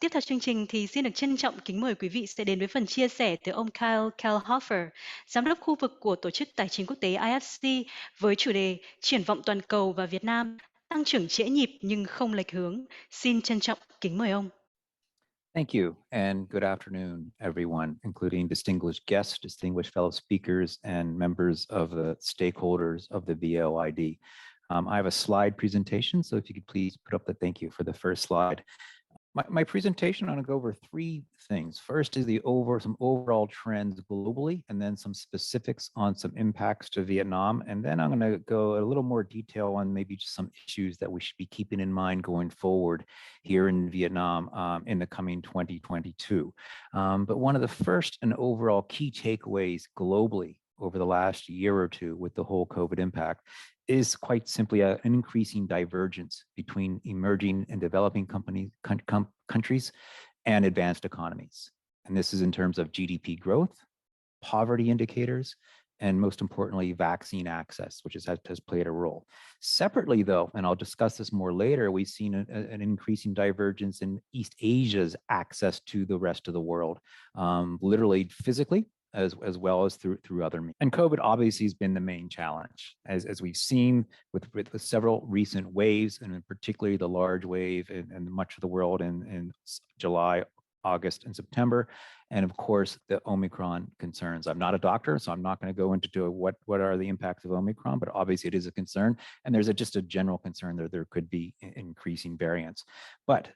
Tiếp theo chương trình thì xin được trân trọng kính mời quý vị sẽ đến với phần chia sẻ từ ông Kyle Kelhofer, Giám đốc khu vực của Tổ chức Tài chính Quốc tế IFC với chủ đề Triển vọng toàn cầu và Việt Nam, tăng trưởng trễ nhịp nhưng không lệch hướng. Xin trân trọng kính mời ông. Thank you, and good afternoon, everyone, including distinguished guests, distinguished fellow speakers, and members of the stakeholders of the VIOD. I have a slide presentation, so if you could please put up the thank you for the first slide. My presentation, I'm going to go over three things. First is some overall trends globally, and then some specifics on some impacts to Vietnam. And then I'm going to go a little more detail on maybe just some issues that we should be keeping in mind going forward here in Vietnam in the coming 2022. But one of the first and overall key takeaways globally over the last year or two with the whole COVID impact is quite simply an increasing divergence between emerging and developing countries and advanced economies. And this is in terms of GDP growth, poverty indicators, and most importantly, vaccine access, which has played a role. Separately, though, and I'll discuss this more later, we've seen an increasing divergence in East Asia's access to the rest of the world, literally physically, as well as through other means. And COVID obviously has been the main challenge, as we've seen with several recent waves, and particularly the large wave in much of the world in July, August, and September, and of course the Omicron concerns. I'm not a doctor, so I'm not going to go into what are the impacts of Omicron, but obviously it is a concern, and there's just a general concern that there could be increasing variants. But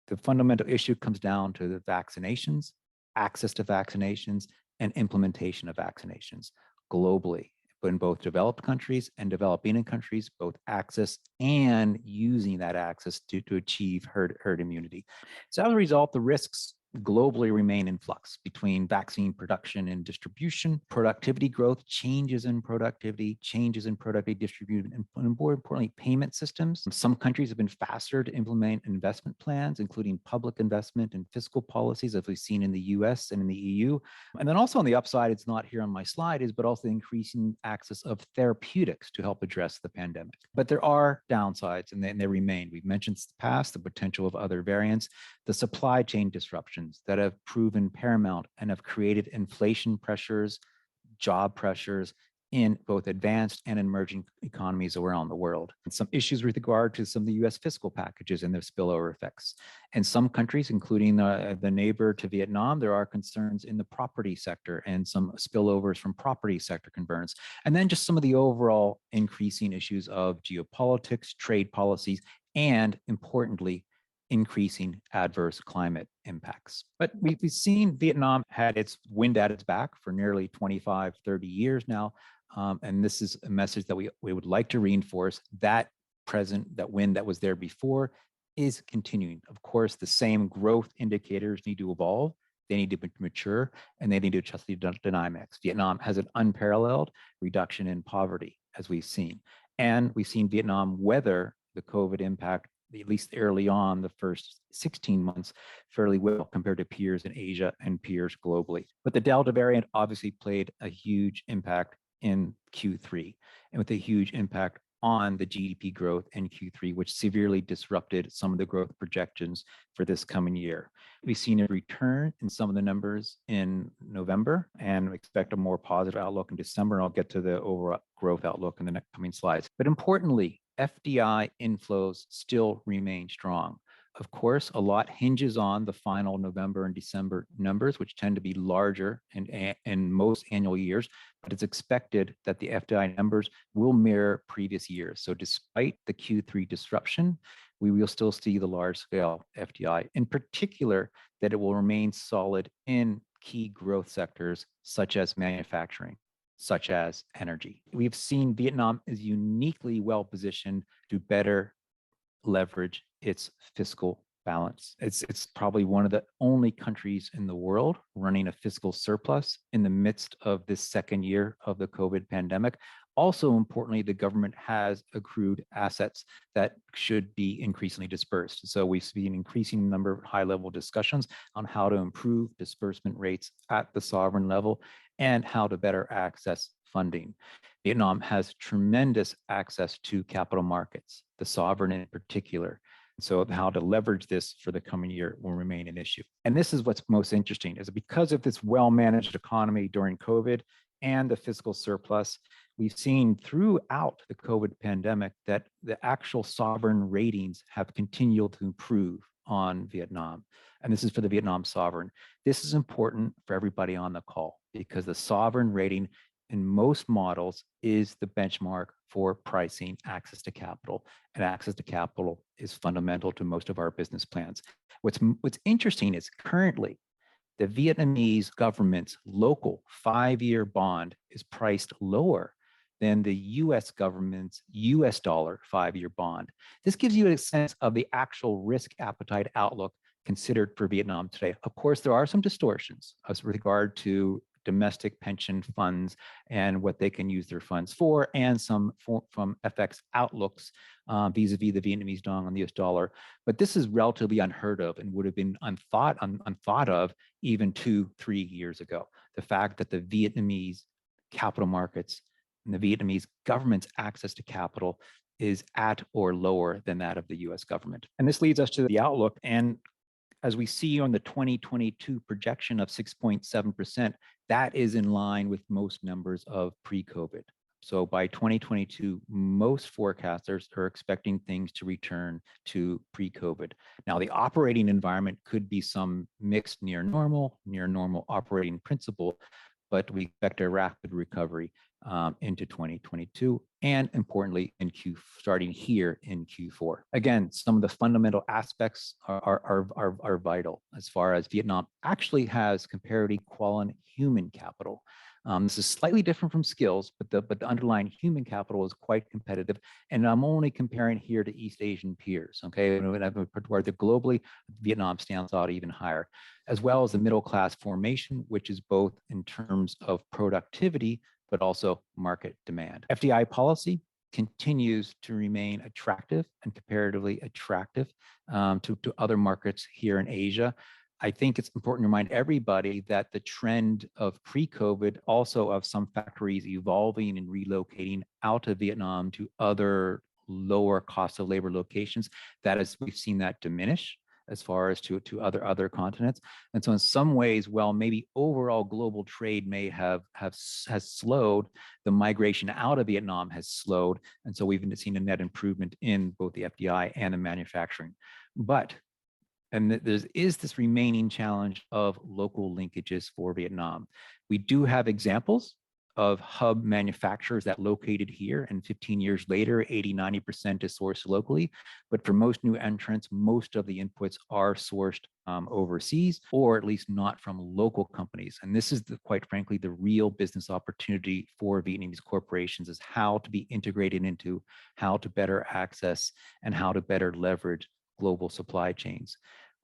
the fundamental issue comes down to the vaccinations, access to vaccinations, and implementation of vaccinations globally, but in both developed countries and developing countries, both access and using that access to achieve herd immunity. So as a result, the risks globally remain in flux between vaccine production and distribution, productivity growth, changes in productivity distribution, and more importantly, payment systems. Some countries have been faster to implement investment plans, including public investment and fiscal policies, as we've seen in the US and in the EU. And then also on the upside, it's not here on my slide, but also increasing access of therapeutics to help address the pandemic. But there are downsides, and they remain. We've mentioned in the past the potential of other variants, the supply chain disruptions that have proven paramount and have created inflation pressures, job pressures in both advanced and emerging economies around the world. And some issues with regard to some of the US fiscal packages and their spillover effects. In some countries, including the neighbor to Vietnam, there are concerns in the property sector and some spillovers from property sector convergence. And then just some of the overall increasing issues of geopolitics, trade policies, and importantly, increasing adverse climate impacts. But we've seen Vietnam had its wind at its back for nearly 25, 30 years now. And this is a message that we would like to reinforce. That wind that was there before is continuing. Of course, the same growth indicators need to evolve. They need to mature, and they need to adjust the dynamics. Vietnam has an unparalleled reduction in poverty, as we've seen. And we've seen Vietnam weather the COVID impact, at least early on, the first 16 months, fairly well compared to peers in Asia and peers globally. But the Delta variant obviously played a huge impact in Q3, and with a huge impact on the GDP growth in Q3, which severely disrupted some of the growth projections for this coming year. We've seen a return in some of the numbers in November and expect a more positive outlook in December. And I'll get to the overall growth outlook in the next coming slides. But importantly, FDI inflows still remain strong. Of course, a lot hinges on the final November and December numbers, which tend to be larger in most annual years, but it's expected that the FDI numbers will mirror previous years. So despite the Q3 disruption, we will still see the large-scale FDI, in particular, that it will remain solid in key growth sectors such as manufacturing, such as energy. We've seen Vietnam is uniquely well positioned to better leverage its fiscal balance. It's probably one of the only countries in the world running a fiscal surplus in the midst of this second year of the COVID pandemic. Also, importantly, the government has accrued assets that should be increasingly dispersed. So we've seen an increasing number of high-level discussions on how to improve disbursement rates at the sovereign level and how to better access funding. Vietnam has tremendous access to capital markets, the sovereign in particular. So how to leverage this for the coming year will remain an issue. And this is what's most interesting, is because of this well-managed economy during COVID and the fiscal surplus, we've seen throughout the COVID pandemic that the actual sovereign ratings have continued to improve on Vietnam. And this is for the Vietnam sovereign. This is important for everybody on the call because the sovereign rating in most models is the benchmark for pricing access to capital. And access to capital is fundamental to most of our business plans. What's interesting is currently the Vietnamese government's local 5-year bond is priced lower than the US government's US dollar 5-year bond. This gives you a sense of the actual risk appetite outlook considered for Vietnam today. Of course, there are some distortions as regard to domestic pension funds and what they can use their funds for, and some from FX outlooks vis-a-vis the Vietnamese dong on the US dollar. But this is relatively unheard of and would have been unthought of even 2-3 years ago. The fact that the Vietnamese capital markets and the Vietnamese government's access to capital is at or lower than that of the US government. And this leads us to the outlook. And as we see on the 2022 projection of 6.7%, that is in line with most numbers of pre-COVID. So by 2022, most forecasters are expecting things to return to pre-COVID. Now, the operating environment could be some mixed near normal operating principle, but we expect a rapid recovery into 2022, and importantly, starting here in Q4. Again, some of the fundamental aspects are vital as far as Vietnam actually has comparatively quality human capital. This is slightly different from skills, but the underlying human capital is quite competitive. And I'm only comparing here to East Asian peers, okay? Where globally, Vietnam stands out even higher, as well as the middle class formation, which is both in terms of productivity, but also market demand. FDI policy continues to remain attractive and comparatively attractive to other markets here in Asia. I think it's important to remind everybody that the trend of pre-COVID, also of some factories evolving and relocating out of Vietnam to other lower cost of labor locations, we've seen that diminish as far as to other continents. And so in some ways, while maybe overall global trade may has slowed, the migration out of Vietnam has slowed. And so we've seen a net improvement in both the FDI and the manufacturing. And there is this remaining challenge of local linkages for Vietnam. We do have examples of hub manufacturers that located here, and 15 years later, 80-90% is sourced locally. But for most new entrants, most of the inputs are sourced overseas, or at least not from local companies. And this is, quite frankly, the real business opportunity for Vietnamese corporations, is how to be integrated into, how to better access, and how to better leverage global supply chains.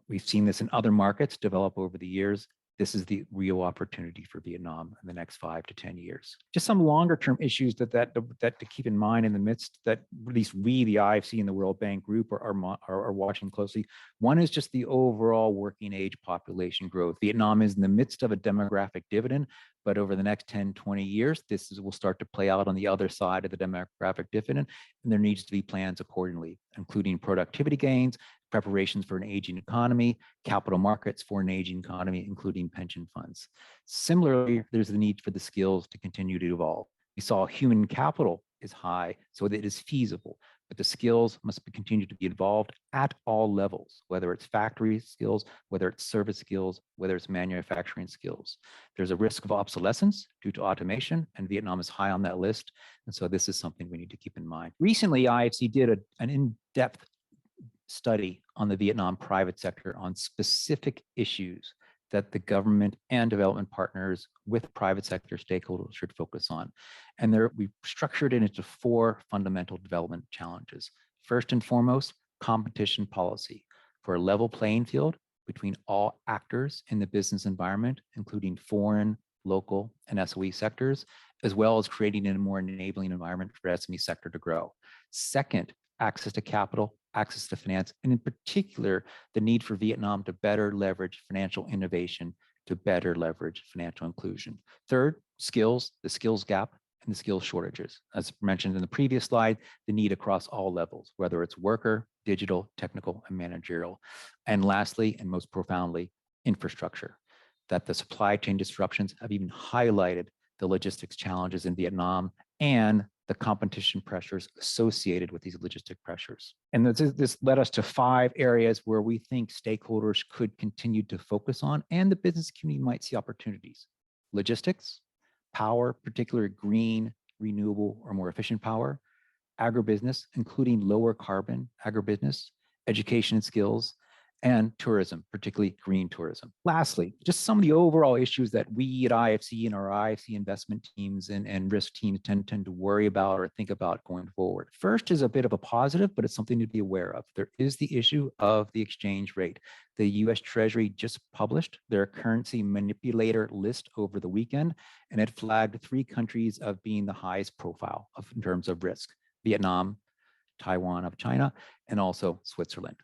We've seen this in other markets develop over the years. This is the real opportunity for Vietnam in the next 5 to 10 years. Just some longer term issues that to keep in mind in the midst, that at least we, the IFC and the World Bank Group, are watching closely. One is just the overall working age population growth. Vietnam is in the midst of a demographic dividend, but over the next 10, 20 years, will start to play out on the other side of the demographic dividend, and there needs to be plans accordingly, including productivity gains, preparations for an aging economy, capital markets for an aging economy, including pension funds. Similarly, there's the need for the skills to continue to evolve. We saw human capital is high, so that it is feasible, but the skills must continue to be evolved at all levels, whether it's factory skills, whether it's service skills, whether it's manufacturing skills. There's a risk of obsolescence due to automation, and Vietnam is high on that list. And so this is something we need to keep in mind. Recently, IFC did an in-depth study on the Vietnam private sector on specific issues that the government and development partners with private sector stakeholders should focus on. And we structured it into 4 fundamental development challenges. First and foremost, competition policy for a level playing field between all actors in the business environment, including foreign, local, and SOE sectors, as well as creating a more enabling environment for SME sector to grow. Second, access to capital, access to finance, and in particular, the need for Vietnam to better leverage financial innovation to better leverage financial inclusion. Third, skills, the skills gap and the skill shortages. As mentioned in the previous slide, the need across all levels, whether it's worker, digital, technical, and managerial. And lastly, and most profoundly, infrastructure, that the supply chain disruptions have even highlighted the logistics challenges in Vietnam and the competition pressures associated with these logistic pressures. And this led us to 5 areas where we think stakeholders could continue to focus on, and the business community might see opportunities. Logistics, power, particularly green, renewable, or more efficient power, agribusiness, including lower carbon agribusiness, education and skills, and tourism, particularly green tourism. Lastly, just some of the overall issues that we at IFC and our IFC investment teams and risk teams tend to worry about or think about going forward. First is a bit of a positive, but it's something to be aware of. There is the issue of the exchange rate. The US Treasury just published their currency manipulator list over the weekend, and it flagged 3 countries of being the highest profile in terms of risk: Vietnam, Taiwan of China, and also Switzerland.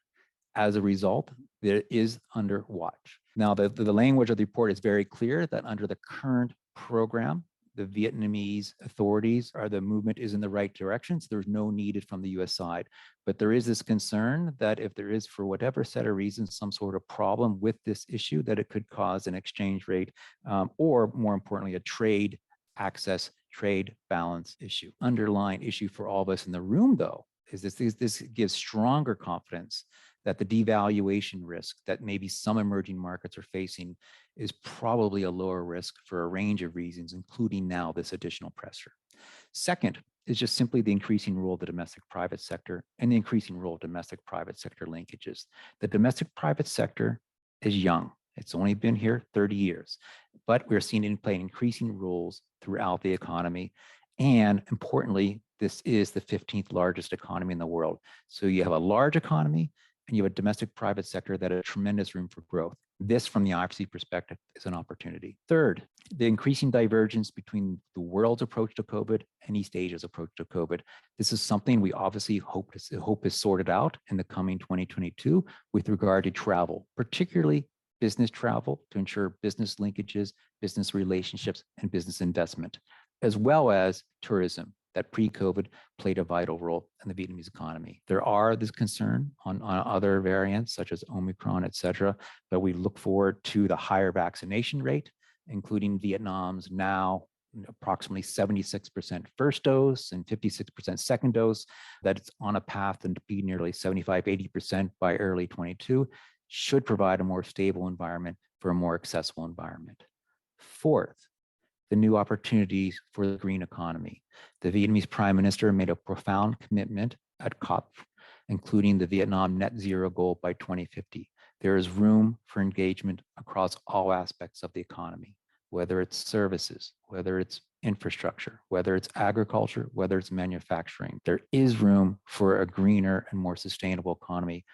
As a result, there is under watch. Now, the language of the report is very clear that under the current program, the Vietnamese authorities the movement is in the right direction, so there's no needed from the US side. But there is this concern that if there is, for whatever set of reasons, some sort of problem with this issue, that it could cause an exchange rate or more importantly, a trade access, trade balance issue. Underlying issue for all of us in the room, though, is this gives stronger confidence that the devaluation risk that maybe some emerging markets are facing is probably a lower risk for a range of reasons, including now this additional pressure. Second is just simply the increasing role of the domestic private sector and the increasing role of domestic private sector linkages. The domestic private sector is young. It's only been here 30 years, but we're seeing it play increasing roles throughout the economy. And importantly, this is the 15th largest economy in the world. So you have a large economy, and you have a domestic private sector that has tremendous room for growth. This, from the IFC perspective, is an opportunity. Third, the increasing divergence between the world's approach to COVID and East Asia's approach to COVID. This is something we obviously hope is sorted out in the coming 2022 with regard to travel, particularly business travel, to ensure business linkages, business relationships, and business investment, as well as tourism that pre-COVID played a vital role in the Vietnamese economy. There are this concern on other variants such as Omicron, et cetera, but we look forward to the higher vaccination rate, including Vietnam's now approximately 76% first dose and 56% second dose, that it's on a path to be nearly 75, 80% by early 22, should provide a more stable environment for a more accessible environment. Fourth, the new opportunities for the green economy. The Vietnamese Prime Minister made a profound commitment at COP, including the Vietnam net zero goal by 2050. There is room for engagement across all aspects of the economy, whether it's services, whether it's infrastructure, whether it's agriculture, whether it's manufacturing. There is room for a greener and more sustainable economy,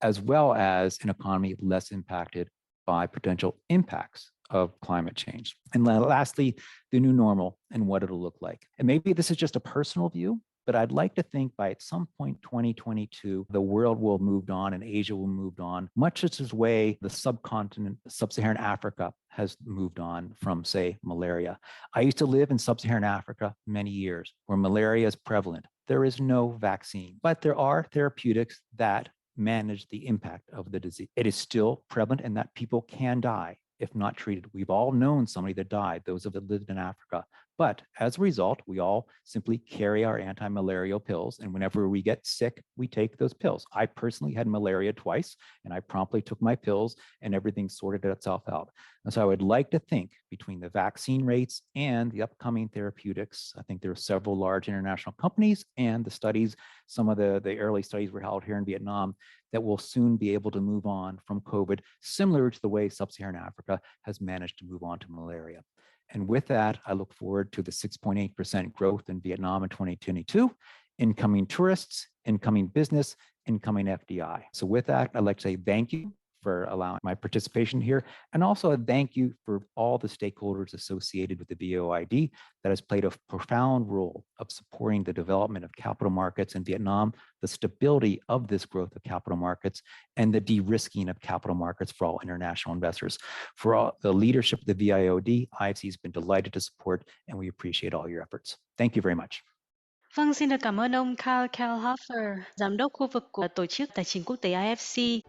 as well as an economy less impacted by potential impacts of climate change. And lastly, the new normal and what it'll look like. And maybe this is just a personal view, but I'd like to think by at some point 2022, the world will have moved on and Asia will have moved on, much as the way the subcontinent, sub-Saharan Africa has moved on from, say, malaria. I used to live in sub-Saharan Africa many years where malaria is prevalent. There is no vaccine, but there are therapeutics that manage the impact of the disease. It is still prevalent in that people can die if not treated. We've all known somebody that died, those of us that lived in Africa. But as a result, we all simply carry our anti-malarial pills. And whenever we get sick, we take those pills. I personally had malaria twice, and I promptly took my pills and everything sorted itself out. And so I would like to think between the vaccine rates and the upcoming therapeutics, I think there are several large international companies and the studies, some of the early studies were held here in Vietnam, that will soon be able to move on from COVID, similar to the way sub-Saharan Africa has managed to move on to malaria. And with that, I look forward to the 6.8% growth in Vietnam in 2022, incoming tourists, incoming business, incoming FDI. So with that, I'd like to say thank you for allowing my participation here. And also a thank you for all the stakeholders associated with the VOID that has played a profound role of supporting the development of capital markets in Vietnam, the stability of this growth of capital markets, and the de-risking of capital markets for all international investors. For all the leadership of the VIOD, IFC has been delighted to support, and we appreciate all your efforts. Thank you very much. Vâng, xin được cảm ơn ông Kyle Kelhofer, giám đốc khu vực của Tổ chức Tài chính Quốc tế IFC.